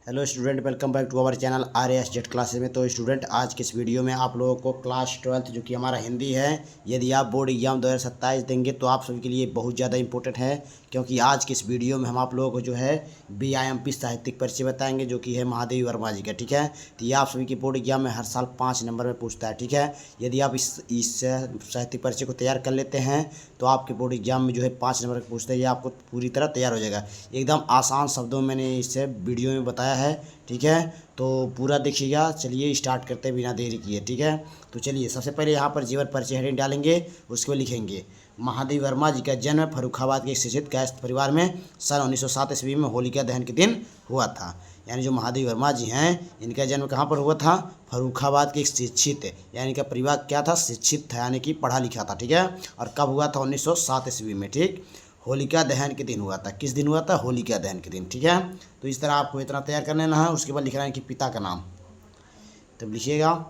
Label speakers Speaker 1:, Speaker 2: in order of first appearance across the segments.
Speaker 1: Hello student, welcome back to our channel RAS jet classes में। तो student, आज के इस वीडियो में आप लोगों को क्लास 12th जो कि हमारा हिंदी है, यदि आप बोर्ड एग्जाम 2027 देंगे तो आप सभी के लिए बहुत ज़्यादा इंपॉर्टेंट है, क्योंकि आज के इस वीडियो में हम आप लोगों को जो है BIMP साहित्यिक परिचय बताएंगे, जो कि है महादेवी वर्मा जी का। ठीक है, तो ये आप सभी के बोर्ड एग्जाम में हर साल 5 नंबर में पूछता है। ठीक है, यदि आप इस साहित्यिक परिचय को तैयार कर लेते हैं तो आपके बोर्ड एग्जाम में जो है 5 नंबर का पूछता है, ये आपको पूरी तरह तैयार हो जाएगा। एकदम आसान शब्दों में मैंने इसे वीडियो में बताया है। ठीक है, तो पूरा देखिएगा। चलिए स्टार्ट करते हैं बिना देरी किए। ठीक है, तो चलिए सबसे पहले यहाँ पर जीवन परिचय हेडिंग डालेंगे, उसके बाद लिखेंगे महादेवी वर्मा जी का जन्म फर्रुखाबाद के एक शिक्षित कायस्थ परिवार में सन 1907 ईस्वी में होलिका दहन के दिन हुआ था। यानी जो महादेवी वर्मा जी हैं, इनका जन्म कहाँ पर हुआ था? फर्रुखाबाद के एक शिक्षित, यानी इनका परिवार क्या था? शिक्षित था, यानी कि पढ़ा लिखा था। ठीक है, और कब हुआ था? 1907 ईस्वी में। ठीक, होलिका दहन के दिन हुआ था। किस दिन हुआ था? होलिका दहन के दिन। ठीक है, तो इस तरह आपको इतना तैयार कर लेना है। उसके बाद लिखना है कि पिता का नाम, तब लिखिएगा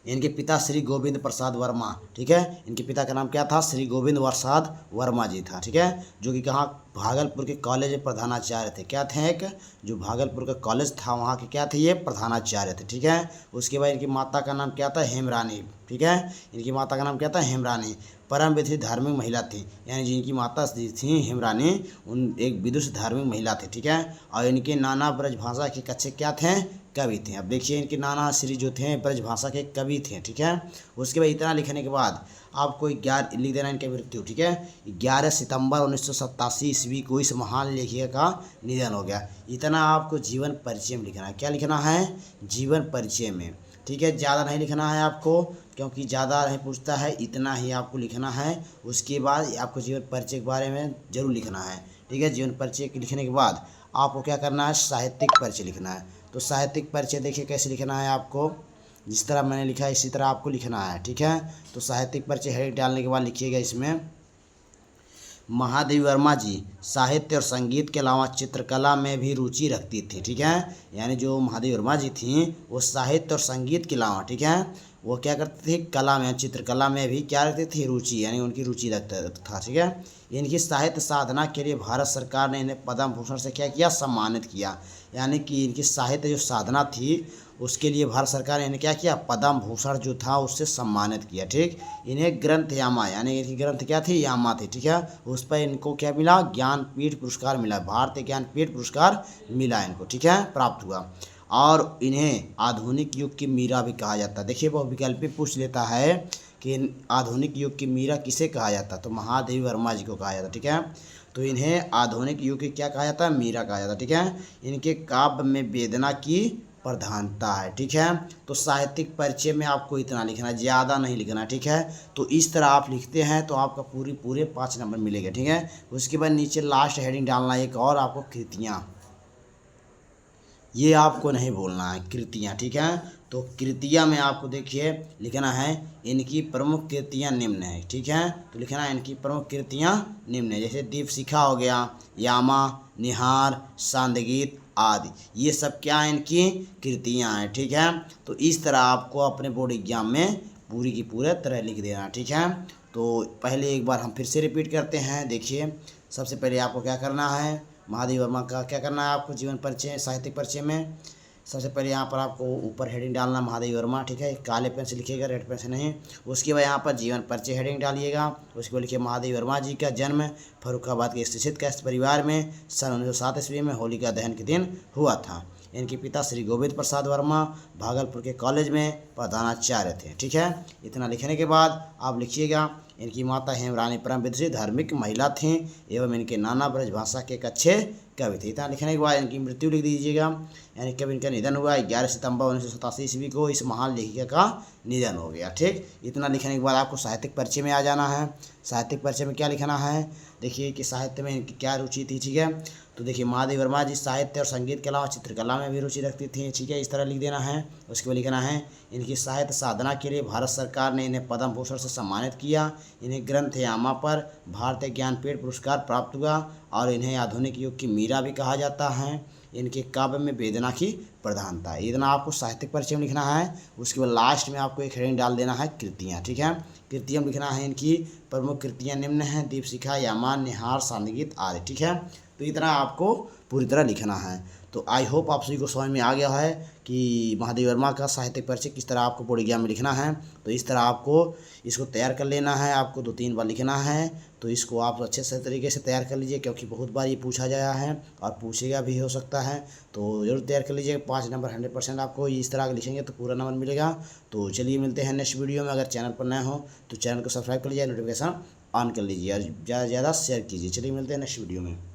Speaker 1: इनके पिता श्री गोविंद प्रसाद वर्मा। ठीक है, इनके पिता का नाम क्या था? श्री गोविंद प्रसाद वर्मा जी था। ठीक है, जो कि कहाँ? भागलपुर के कॉलेज में प्रधानाचार्य थे। क्या थे? एक जो भागलपुर का कॉलेज था वहाँ के क्या थे? ये प्रधानाचार्य थे। ठीक है, उसके बाद इनकी माता का नाम क्या था? हेमरानी। ठीक है, इनकी माता का नाम क्या था? हेमरानी। परम विधि धार्मिक महिला थी, यानी जिनकी माता थी हेमरानी, उन एक विदुष धार्मिक महिला थी। ठीक है, और इनके नाना ब्रजभाषा के कच्चे क्या थे? कवि थे। अब देखिए इनके नाना श्री जो थे ब्रजभाषा के कवि थे। ठीक है, उसके बाद इतना लिखने के बाद आपको 11 लिख देना इनकी मृत्यु। ठीक है, 11 सितंबर 1987 ईस्वी को इस महान लेखिका का निधन हो गया। इतना आपको जीवन परिचय में लिखना है। क्या लिखना है? जीवन परिचय में। ठीक है, ज़्यादा नहीं लिखना है आपको, क्योंकि ज़्यादा नहीं पूछता है, इतना ही आपको लिखना है। उसके बाद आपको जीवन परिचय के बारे में ज़रूर लिखना है। ठीक है, जीवन परिचय लिखने के बाद आपको क्या करना है? साहित्यिक परिचय लिखना है। तो साहित्यिक परिचय देखिए कैसे लिखना है आपको, जिस तरह मैंने लिखा है इसी तरह आपको लिखना है। ठीक है, तो साहित्यिक परिचय हेडिंग डालने के बाद लिखिएगा इसमें महादेवी वर्मा जी साहित्य और संगीत के अलावा चित्रकला में भी रुचि रखती थी। ठीक है, यानी जो महादेवी वर्मा जी थी वो साहित्य और संगीत के अलावा, ठीक है, वो क्या करती थी? कला में, चित्रकला में भी क्या रखती थी? रुचि, यानी उनकी रुचि रखता था। ठीक है, इनकी साहित्य साधना के लिए भारत सरकार ने इन्हें पद्म भूषण से क्या किया? सम्मानित किया। यानी कि इनकी साहित्य जो साधना थी उसके लिए भारत सरकार ने इन्हें क्या किया? पद्म भूषण जो था उससे सम्मानित किया। ठीक, इन्हें ग्रंथ यामा, यानी इनकी ग्रंथ क्या थी? यामा थी। ठीक है, उस पर इनको क्या मिला? ज्ञानपीठ पुरस्कार मिला, भारतीय ज्ञानपीठ पुरस्कार मिला इनको। ठीक है, प्राप्त हुआ। और इन्हें आधुनिक युग की मीरा भी कहा जाता है। देखिए वो विकल्प पूछ लेता है कि आधुनिक युग की मीरा किसे कहा जाता है, तो महादेवी वर्मा जी को कहा जाता है। ठीक है, तो इन्हें आधुनिक युग की क्या कहा जाता है? मीरा कहा जाता है। ठीक है, इनके काव्य में वेदना की प्रधानता है। ठीक है, तो साहित्यिक परिचय में आपको इतना लिखना है, ज़्यादा नहीं लिखना। ठीक है, तो इस तरह आप लिखते हैं तो आपका पूरे 5 नंबर मिलेंगे। ठीक है, उसके बाद नीचे लास्ट हेडिंग डालना एक और आपको, कृतियाँ। ये आपको नहीं बोलना है, कृतियाँ। ठीक है, तो कृतियाँ में आपको देखिए लिखना है इनकी प्रमुख कृतियाँ निम्न है। ठीक है, तो लिखना है इनकी प्रमुख कृतियाँ निम्न है, जैसे दीपशिखा हो गया, यामा, निहार, सांदगीत आदि। ये सब क्या है? इनकी कृतियाँ हैं। ठीक है, तो इस तरह आपको अपने बोर्ड एग्जाम में पूरी की पूरे तरह लिख देना। ठीक है, तो पहले एक बार हम फिर से रिपीट करते हैं। देखिए सबसे पहले आपको क्या करना है? महादेवी वर्मा का क्या करना है आपको? जीवन परिचय, साहित्यिक परिचय में सबसे पहले यहाँ पर आपको ऊपर हेडिंग डालना महादेवी वर्मा। ठीक है, काले पेन से लिखिएगा, रेड पेन से नहीं। उसके बाद यहाँ पर जीवन परिचय हेडिंग डालिएगा। उसके बाद लिखिए महादेवी वर्मा जी का जन्म फर्रुखाबाद के शिक्षित कायस्थ परिवार में सन 1907 ईस्वी में होलिका दहन के दिन हुआ था। इनके पिता श्री गोविंद प्रसाद वर्मा भागलपुर के कॉलेज में प्रधानाचार्य थे। ठीक है, इतना लिखने के बाद आप लिखिएगा इनकी माता हेमरानी परम विदुषी धार्मिक महिला थीं एवं इनके नाना ब्रजभाषा के एक अच्छे कवि थे। इतना लिखने के बाद इनकी मृत्यु लिख दीजिएगा, यानी कब इनका निधन हुआ? 11 सितंबर 1987 ईस्वी को इस महान लेखिका का निधन हो गया। ठीक, इतना लिखने के बाद आपको साहित्यिक परिचय में आ जाना है। साहित्यिक परिचय में क्या लिखना है? देखिए कि साहित्य में इनकी क्या रुचि थी। ठीक है, तो देखिए महादेवी वर्मा जी साहित्य और संगीत के अलावा चित्रकला में भी रुचि रखती थी। ठीक है, इस तरह लिख देना है। उसके बाद लिखना है इनकी साहित्य साधना के लिए भारत सरकार ने इन्हें पद्म भूषण से सम्मानित किया। इन्हें ग्रंथ यामा पर भारतीय ज्ञानपीठ पुरस्कार प्राप्त हुआ और इन्हें आधुनिक युग की मीरा भी कहा जाता है। इनके काव्य में वेदना की प्रधानता है। इतना आपको साहित्यिक परिचय में लिखना है। उसके बाद लास्ट में आपको एक हेडिंग डाल देना है कृतियाँ। ठीक है, कृतियाँ लिखना है इनकी प्रमुख कृतियाँ निम्न हैं, दीपशिखा, यामा, निहार, सांदगीत आदि। ठीक है, तो इतना आपको पूरी तरह लिखना है। तो आई होप आप सभी को समझ में आ गया है कि महादेव वर्मा का साहित्यिक परिचय किस तरह आपको बोर्ड एग्जाम में लिखना है। तो इस तरह आपको इसको तैयार कर लेना है, आपको 2-3 बार लिखना है। तो इसको आप अच्छे से तरीके से तैयार कर लीजिए, क्योंकि बहुत बार ये पूछा गया है और पूछेगा भी हो सकता है। तो ज़रूर तैयार कर लीजिए। 5 नंबर 100% आपको इस तरह का लिखेंगे तो पूरा नंबर मिलेगा। तो चलिए मिलते हैं नेक्स्ट वीडियो में। अगर चैनल पर नए हो तो चैनल को सब्सक्राइब कर लीजिए, नोटिफिकेशन ऑन कर लीजिए और ज़्यादा से ज़्यादा शेयर कीजिए। चलिए मिलते हैं नेक्स्ट वीडियो में।